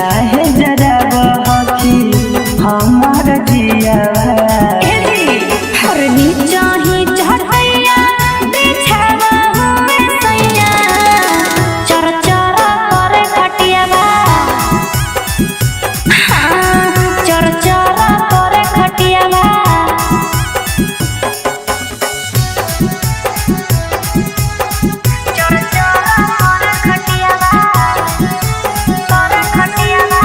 काहे जरा बहकी हमार जिया और नीचा ही चढ़ैया बिछावा हुए सैया चर चर करे खटियावा चर चर करे खटियावा चर चर करे खटियावा करे खटियावा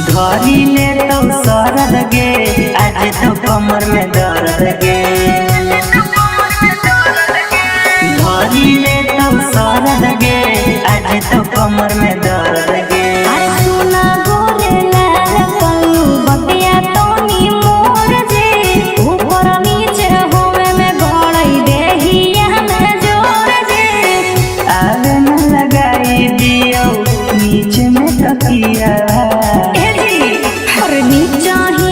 धरी ले तो सरद गे आज तो कमर में दर्द गे धरी ले तो सरद गे आज तो कमर में दर्द गे अरे सुना गोरे लाल पल्लू बतिया तोनी मोर जे ऊपर नीचे होवे में गड़ई देहिया में जोर जे आग न लगाई दियो नीचे में तकिया और नीचा ही